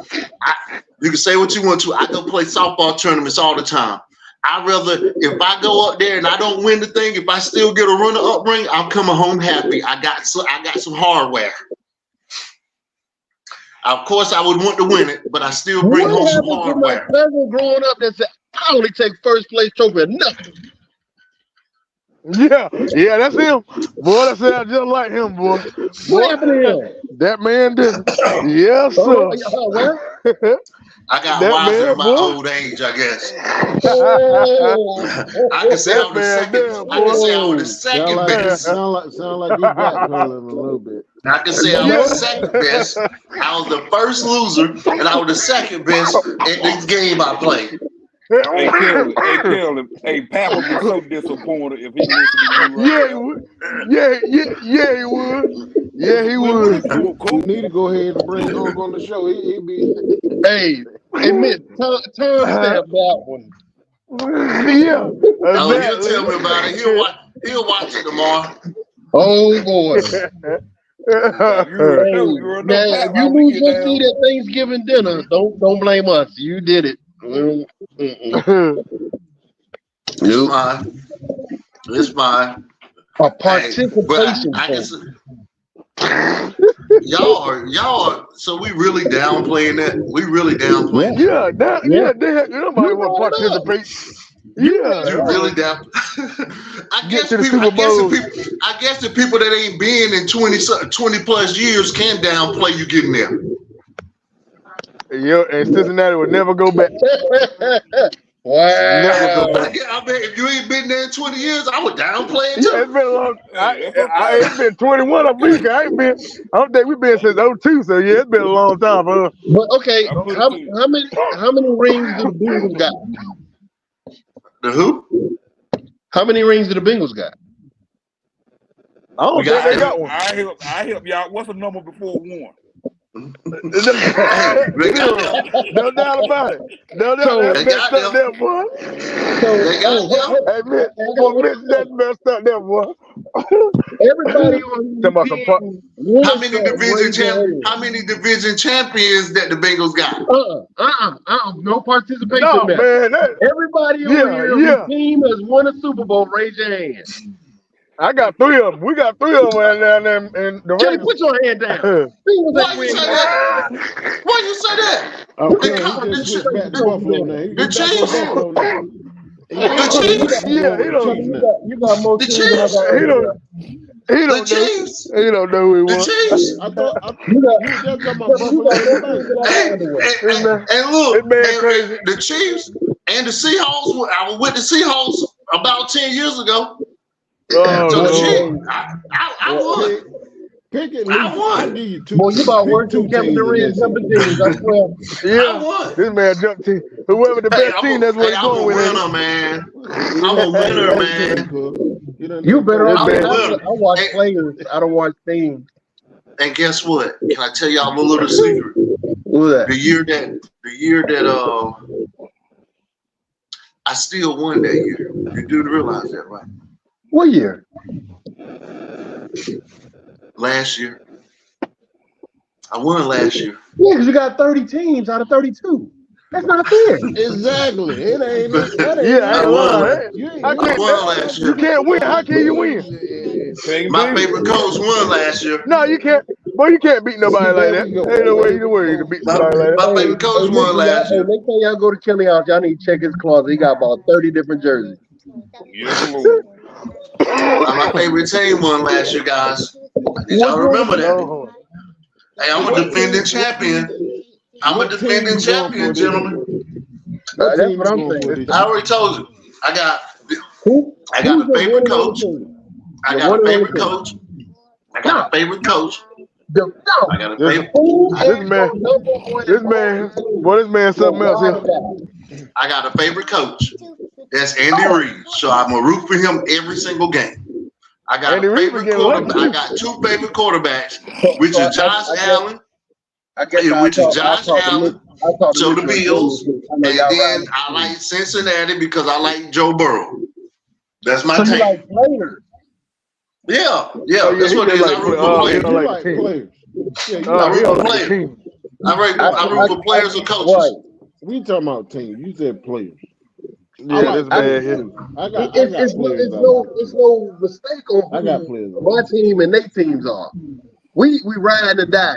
You can say what you want to. I go play softball tournaments all the time. I rather if I go up there and I don't win the thing, if I still get a runner up ring, I'm coming home happy. I got some hardware. Of course, I would want to win it, but I still bring home some hardware. Growing up, that said, I only take first place trophy or nothing. Yeah, that's him. Boy, that sounds just like him, boy. What happened to him? That man did. Yes, sir. I got That wiser man, in my boy. old age, I guess. I can say I was the second. I can say I was the second best. Sound like you backpedaling a little bit. I can say I was the second best. I was the first loser, and I was the second best at this game I played. Hey, Kelly. Hey, Pat would be so disappointed if he listened to you Yeah, right he would. Yeah, he would. Yeah, he would. You need to go ahead and bring Hog on the show. He be. Hey, admit, Tom said that one. Yeah. Oh, he'll tell me about it. He'll watch it tomorrow. Oh boy. now. Now, if you lose your seat at Thanksgiving dinner, don't blame us. You did it. It's fine. It's fine. A participation. I can say, y'all are. So we really downplaying that. We really downplaying. Nobody want to participate. Yeah. You really down? I guess the people that ain't been in 20 plus years can downplay you getting there. Yeah, and Cincinnati would never go back. Wow. I bet if you ain't been there in 20 years, I would downplay it too. Yeah, it's been a long. It's been 21 a week. I don't think we've been since 02. So yeah, it's been a long time, huh? But okay, how many rings do the Bengals got? The who? How many rings do the Bengals got? I don't think they got one. I help y'all. What's the number before 1? No doubt about it. No doubt They that's got messed up there, boy. They got them. Hey, man, that's messed up there, boy. Everybody on How many division champions that the Bengals got? no participation. No, man. Everybody on here whose team has won a Super Bowl, raise your hand. I got 3 of them. We got 3 of them right now in the Kelly, Raiders. put your hand down. Why you say that? Why you say that? The Chiefs. Yeah, he don't. You got more The teams. Chiefs. He The don't know. Chiefs. He don't know who he The wants. Chiefs. I thought you were just talking about Buffalo. And look, It man crazy. the Chiefs and the Seahawks. I was with the Seahawks about 10 years ago. So the Chiefs, I won. Pick it. I won. I'll give you 2. Boy, you about worth 2 Kevin Durant jumping teams. I swear. I Yeah, won. this man jumped team. Whoever the best team, that's what he's I'm going a with. winner, man. I'm a winner, man. You better. I'm a I winner. watch players. I don't watch teams. And guess what? Can I tell y'all a little secret? Who was that? The year that I still won that year. You do realize that, right? What year? Last year. I won last year. Yeah, because you got 30 teams out of 32. That's not fair. Exactly. It ain't. That ain't Yeah, I ain't won. lying. You ain't I I can't- won last You year. can't win. How can you win? My favorite coach won last year. No, you can't. Boy, you can't beat nobody like that. There we go. Ain't no way you can beat somebody like that. My favorite coach won last year. Next time y'all go to Kelly House, y'all need to check his closet. He got about 30 different jerseys. Yes, Lord. My favorite team won last year, guys. Did y'all remember that? Oh, Hey, I'm a defending champion. I'm a defending champion, gentlemen. That's what I'm saying. I already told you. I got Who's a your favorite winner on the coach. team? I Your got a winner on favorite the team. coach. I got a favorite coach. No. I got a This- favorite. Who This is man- your number one this man, boy, this man something else here. I got a favorite coach. That's Andy Reid. So I'm gonna root for him every single game. I got Andy a Reid favorite getting quarterback. lucky. I got two favorite quarterbacks, which is Josh Allen, Which is Josh Allen. So the Bills, and then I like Cincinnati because I like Joe Burrow. That's my So you team. like players. Yeah, Oh, yeah, that's he what it just is. like I root play- for oh, You players. he don't like like the team. players. Yeah, you I Oh, root he for don't like the players. team. I root for players or coaches. Right. we talking about team. You said players. Yeah, this man here. I got It's players. no mistake on I got who players. my team and their teams are. We ride and die.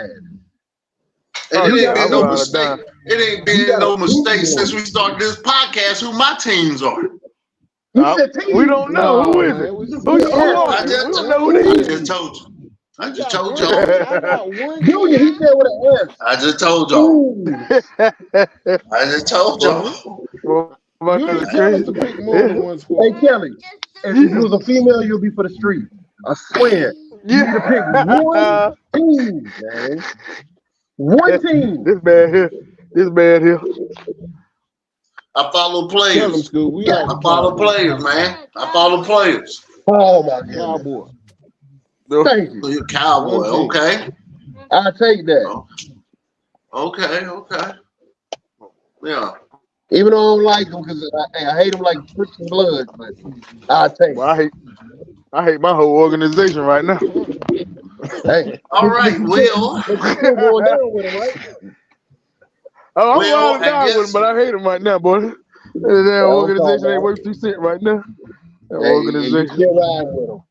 And Oh, it yeah, ain't been I'm no riding mistake. down. It ain't been no mistake since we started this podcast who my teams are. You said team. We don't know. Who is man, it? we- Who are I they? just- We don't know who I they is. just told you. I just got told one- y'all. I got one. Junior, he said with an S. I just told y'all. Ooh. I just told y'all. Well, You didn't tell us to pick more than one Hey sport. Kelly, if you was a female, you'll be for the street. I swear. You need to pick one team, man. One team. This man here. This man here. I follow Tell them, players. school. We like I follow players, man. I follow players. Oh my goodness. Cowboy. Thank you. So you're a cowboy, One team. okay? I'll take that. Okay. Yeah. Even though I don't like them because I hate them like friction blood, but I'll take Well, I hate my whole organization right now. it. Hey. All right. Well, But you still going down with them, right? Oh, I'm Well, riding I down with guess- him, but I hate him right now, boy. That damn I'm organization talking ain't worth 2 cents right now. That Hey, you organization. still riding with them.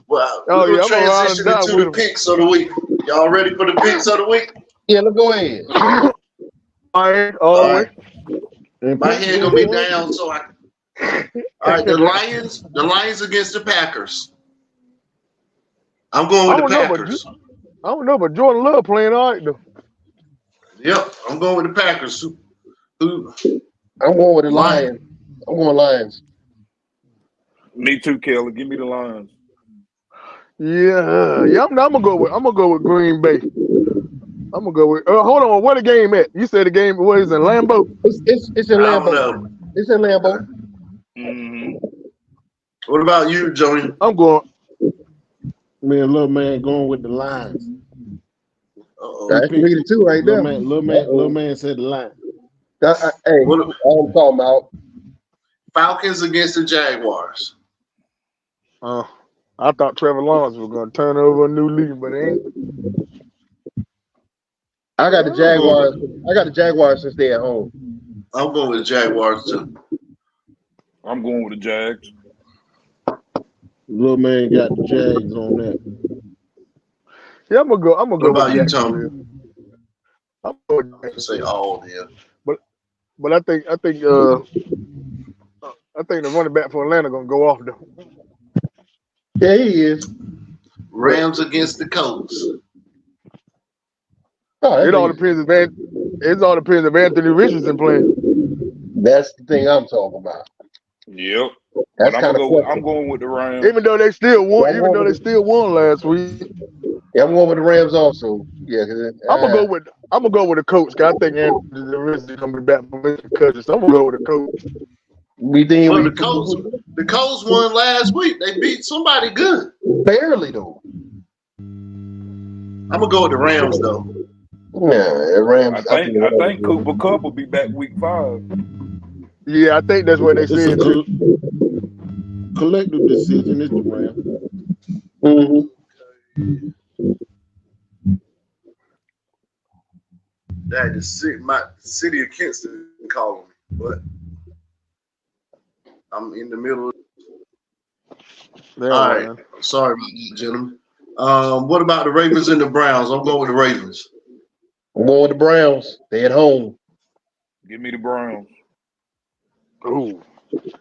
well, Oh, we're yeah, I'm gonna ride transition and die into with the him. picks of the week. Y'all ready for the picks of the week? Yeah, let's go ahead. All right, All all right. right. My head gonna be down, so I. All right, the Lions against the Packers. I'm going with I the don't know, but Packers. I don't know, but Jordan Love playing all right though. Yep, I'm going with the Packers. Who? I'm going with the Lions. I'm going Lions. Me too, Kelly. Give me the Lions. Yeah. I'm gonna go with Green Bay. I'm gonna go with. Hold on, where the game at? You said the game was in Lambeau. It's in I don't Lambeau. know. It's in Lambeau. Mm-hmm. What about you, Joey? I'm going. Me and little man going with the Lions. Uh-oh. That's 3 to 2 right there. Little man said the Lions. Hey, What- all I'm talking about. Falcons against the Jaguars. I thought Trevor Lawrence was gonna turn over a new leaf, but it ain't. I got the Jaguars. I got the Jaguars since they're at home. I'm going with the Jaguars too. I'm going with the Jags. Little man got the Jags on that. Yeah, I'm gonna go. What about you, Jacksonville. Tony? I'm going with I can say all there. but I think the running back for Atlanta gonna go off though. Yeah, he is. Rams against the Colts. Oh, It all depends if Anthony Richardson playing. That's the thing I'm talking about. Yep. That's But kind of I'm going with the Rams. Even though they still won, Yeah, last week. Yeah, I'm going with the Rams also. Yeah, I'm gonna go with the coach. 'Cause I think Anthony Richardson gonna be back from his concussion. So I'm gonna go with the coach. we think Well, we the Colts won last week. They beat somebody good. barely though. I'm gonna go with the Rams though. Yeah, Rams. I think Cooper Kupp will be back week 5. Yeah, I think that's what they It's a said too. collective decision. It's the Rams. Mm-hmm. That my city of Kinston calling me, but I'm in the middle. They're All right, lying. sorry, gentlemen. What about the Ravens and the Browns? I'm going with the Ravens. I'm going with the Browns. They at home. Give me the Browns. Ooh.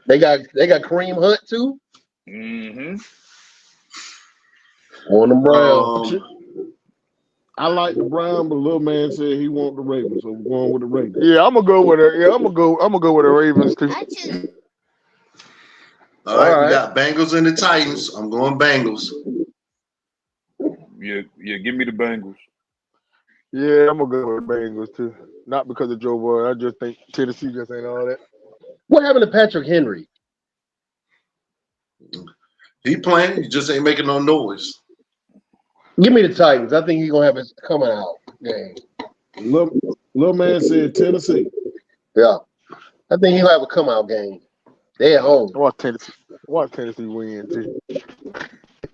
They got Kareem Hunt too. Mm-hmm. On the Browns. I like the Brown, but little man said he want the Ravens, so we're going with the Ravens. Yeah, I'm gonna go with it. Yeah, I'm gonna go with the Ravens too. All right, All we right. got Bengals and the Titans. I'm going Bengals. Yeah, give me the Bengals. Yeah, I'm gonna go with the Bengals too. Not because of Joe Burrow. I just think Tennessee just ain't all that. What happened to Patrick Henry? He playing, he just ain't making no noise. Give me the Titans. I think he's gonna have his coming out game. Little man said Tennessee. Yeah. I think he'll have a come out game. They at home. Watch Tennessee win too.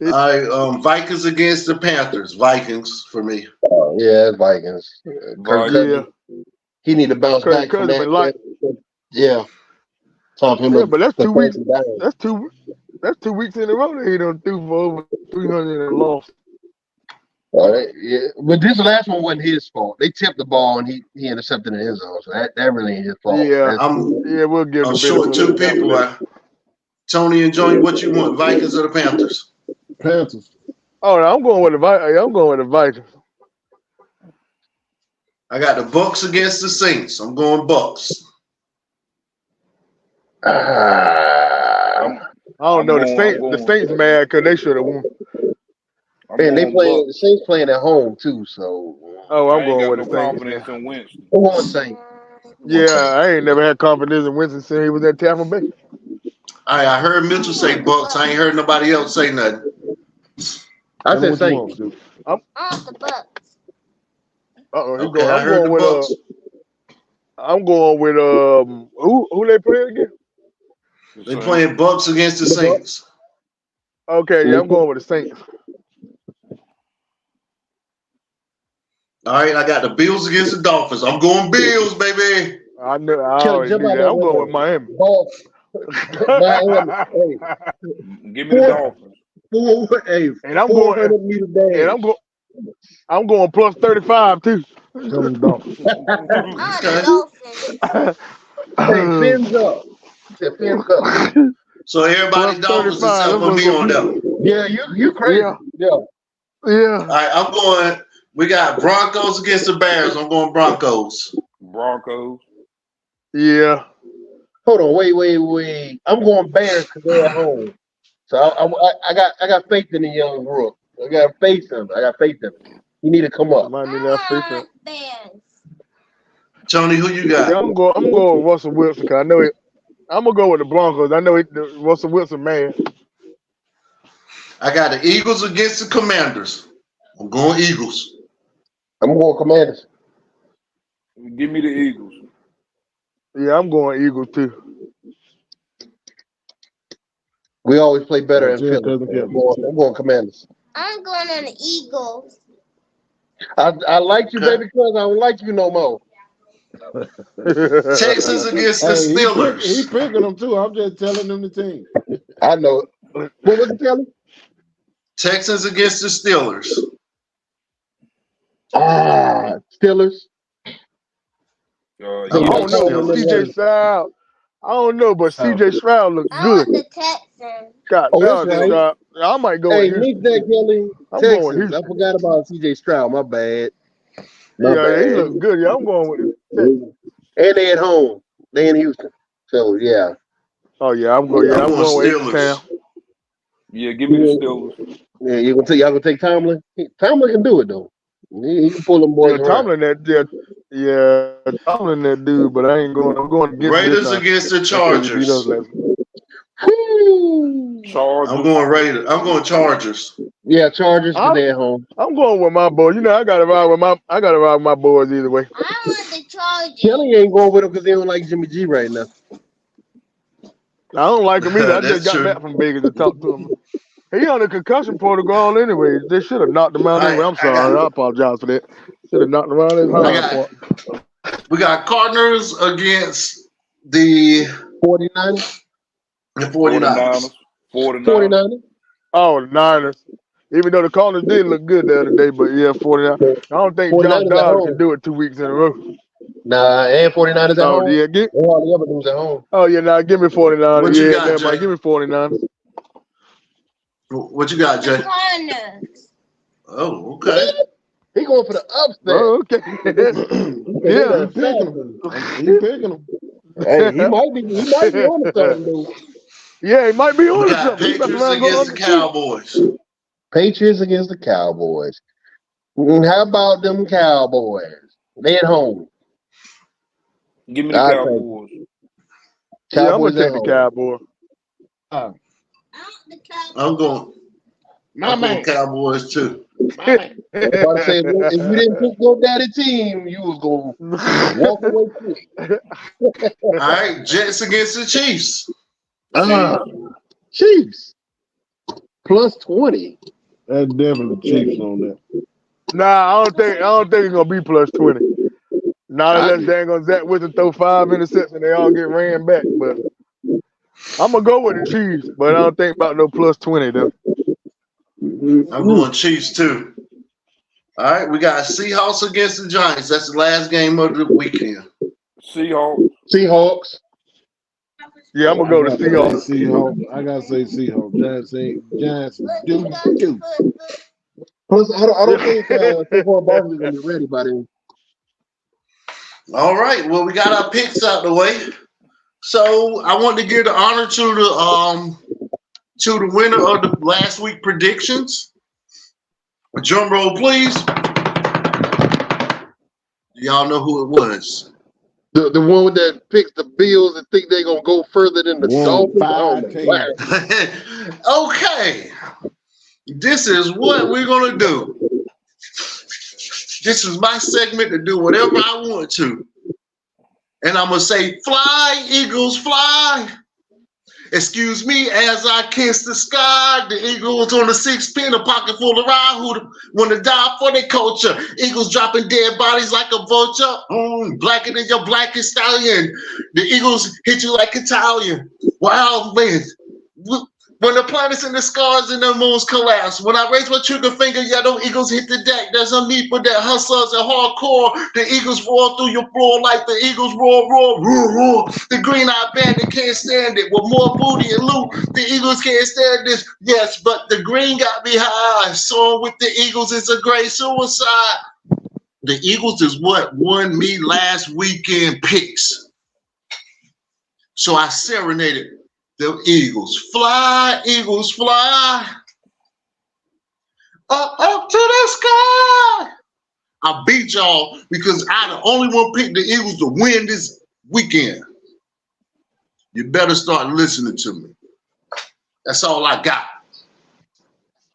All right, Vikings against the Panthers. Vikings for me. Yeah, it's Vikings. Kirk Cousins, he need to bounce Kirk back from Cousins been like- that. Yeah. Top him Yeah, up but that's the 2 weeks. first down. That's 2 weeks in a row that he done threw for over 300 and lost. All right, yeah. But this last one wasn't his fault. They tipped the ball and he intercepted in his zone. So that really ain't his fault. Yeah. I'm We'll give him I'm the short benefit of two the doubt people. with that. Tony and Johnny, what you want? Vikings or the Panthers? Panthers. Oh, no, I'm going with the Vikings. I got the Bucks against the Saints. I'm going Bucks. I don't know. The Saints mad because they should have won. And the Saints playing at home too, so Oh, I'm going with no the Saints. confidence in Winston. I'm going Saints. Yeah, I ain't never had confidence in Winston since he was at Tampa Bay. All right, I heard Mitchell say Bucks. I ain't heard nobody else say nothing. I said What you Saints. want, dude? The Bucks. Okay, I heard the Bucks. I'm going with who they play again? They playing Bucks against the Saints. Okay, yeah, I'm going with the Saints. All right, I got the Bills against the Dolphins. I'm going Bills, baby. I already knew that. I'm going with Miami. Miami. Hey. Give me the Dolphins. And I'm going. I'm going plus 35 too. Them Dolphins. Hey, fins up. Fins up. So everybody Dolphins except for me on that. Yeah, you crazy. Yeah. All right, I'm going. We got Broncos against the Bears. I'm going Broncos. Broncos. Yeah. Hold on, wait. I'm going Bears because they're at home. So I got faith in the young Rook. I got faith in him. He need to come up. Bears. Tony, who you got? Yeah, I'm going with Russell Wilson because I know it. I'm gonna go with the Broncos. I know Russell Wilson, man. I got the Eagles against the Commanders. I'm going Eagles. I'm going Commanders. Give me the Eagles. Yeah, I'm going Eagles too. We always play better in Philly. I'm going Commanders. I'm going on the Eagles. I like you, baby, because I don't like you no more. Texans against the Steelers. He picking them too. I'm just telling them the team. I know it. What was it, Kelly? Texans against the Steelers. Steelers. I don't know, but CJ Stroud. I don't know, but CJ Stroud looks I good. want the Texans. God, that's right. I might go Hey, with meet that, Kelly. I'm going with Texans. I forgot about CJ Stroud. My bad. he looks good. Yeah, I'm going with it. And they at home. They in Houston. So yeah. Oh yeah, I'm going. Yeah, I'm going with Town. Yeah, give me the Steelers. Yeah, y'all gonna take Tomlin? Tomlin can do it though. He can pull them boys around. Tomlin Tomlin that dude, but I ain't going. I'm going against Raiders against the Chargers. Chargers. I'm going Raiders. I'm going Chargers. Yeah, Chargers because they're at home. I'm going with my boy. You know, I gotta ride with my boys either way. I want the Chargers. Kelly ain't going with him because they don't like Jimmy G right now. I don't like him either. I That's just got true. back from Vegas to talk to him. He on the concussion protocol anyway. They should have knocked him out anyway. I'm sorry. I apologize for that. Should have knocked him out his hard part. We got Cardinals against the 49ers. 49ers. 49ers. Oh, the Niners. Even though the Cardinals did look good the other day, but yeah, 49. I don't think 49ers Josh at Dobbs home. can do it 2 weeks in a row. Nah, and 49ers at Oh, home. yeah. They hardly ever lose at home. Oh, yeah, now give me 49. What you Yeah, got, never Jay? mind. Give me 49. What you got, Jay? Cardinals. Oh, okay. He going for the upset. Oh, okay. Yeah, he picking them. Hey, he might be on the something, dude. Yeah, he might be We on to got something. He better Patriots not go against the undefeated. Cowboys. Patriots against the Cowboys. How about them Cowboys? They at home. Give me the I'll take Cowboys. Yeah, I'm Cowboys gonna at take the home. Cowboys. I want the Cowboys. I'm going Cowboys too. My man. I'm about to say, if you didn't pick your daddy team, you was gonna walk away quick. All right, Jets against the Chiefs. Chiefs. Plus 20. That's definitely Chiefs on that. Nah, I don't think it's gonna be plus 20. Not unless dang on Zach Wilson throw 5 interceptions and they all get ran back. But I'm gonna go with the Chiefs, but I don't think about no plus 20 though. I'm going Chiefs too. All right, we got Seahawks against the Giants. That's the last game of the weekend. Seahawks. Yeah, I'm gonna go to Seahawks. I gotta say Seahawks. Giants do. Plus, I don't think Saquon Barkley's gonna be ready by then. All right, well, we got our picks out the way. So I want to give the honor to the winner of the last week predictions. Drum roll, please. Y'all know who it was. The one that picks the Bills and think they're gonna go further than the Dolphins. Okay. This is what we're gonna do. This is my segment to do whatever I want to. And I'm gonna say, fly, Eagles, fly. Excuse me as I kiss the sky. The Eagles on the 6 pin, a pocket full of rye who want to die for their culture. Eagles dropping dead bodies like a vulture. Blacker than your blackest stallion. The Eagles hit you like Italian. Wild man. When the planets and the stars and the moons collapse, when I raise my trigger finger, yeah, those Eagles hit the deck. There's a need for that hustlers and hardcore. The Eagles roar through your floor like the Eagles roar, roar, roar, roar. The green-eyed bandit can't stand it. With more booty and loot, the Eagles can't stand this. Yes, but the green got me high. Song with the Eagles is a great suicide. The Eagles is what won me last weekend picks. So I serenaded the Eagles. Fly, Eagles, fly. Up to the sky. I beat y'all because I the only one picked the Eagles to win this weekend. You better start listening to me. That's all I got.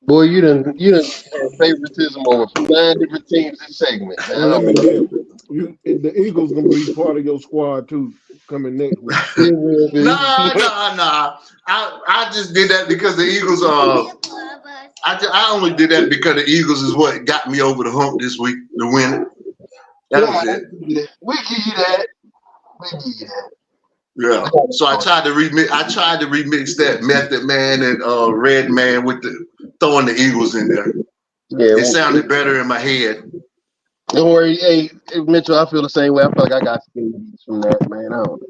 Boy, you done have favoritism over 9 different teams this segment. The Eagles gonna be part of your squad too coming next week. Nah. I just did that because the Eagles I only did that because the Eagles is what got me over the hump this week to win it. That was it. We give you that. Yeah. So I tried to remix that Method Man and Red Man with the throwing the Eagles in there. Yeah, It sounded better in my head. Don't worry, hey Mitchell. I feel the same way. I feel like I got skin from that, man. I don't know.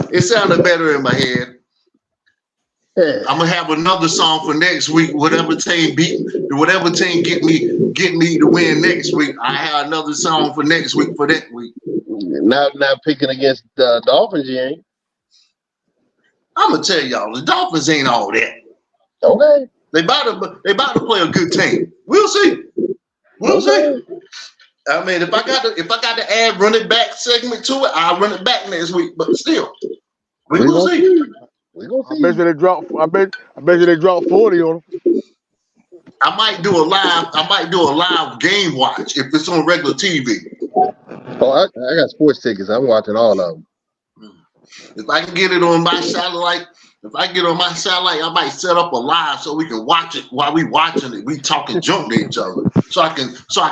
It sounded better in my head. Yeah. I'm gonna have another song for next week. Whatever team get me to win next week, I have another song for next week for that week. Not picking against the Dolphins, you ain't. I'm gonna tell y'all, the Dolphins ain't all that. Okay. They about to play a good team. We'll see. I mean, if I got to add running back segment to it, I'll run it back next week. But still, we will see. We gonna I see. bet you they drop. I bet you they drop 40 on them. I might do a live game watch if it's on regular TV. Oh, I got sports tickets. I'm watching all of them. If I can get it on my satellite, I might set up a live so we can watch it while we watching it. We talking junk to each other, so I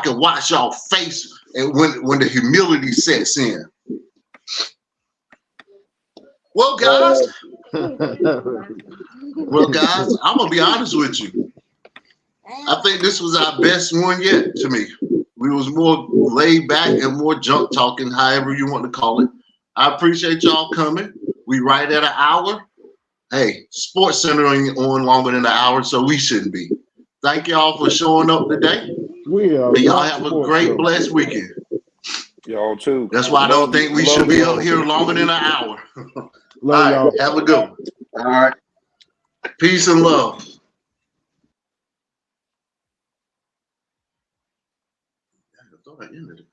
can watch y'all face and when the humility sets in. Well, guys, I'm gonna be honest with you. I think this was our best one yet. To me, we was more laid back and more junk talking, however you want to call it. I appreciate y'all coming. We right at an hour. Hey, Sports Center ain't on longer than an hour, so we shouldn't be. Thank y'all for showing up today. We are. And y'all have a great, blessed weekend. Y'all too. That's why I don't think we should be out here longer than an hour. All right, have a good one. All right. Peace and love. I thought I ended it.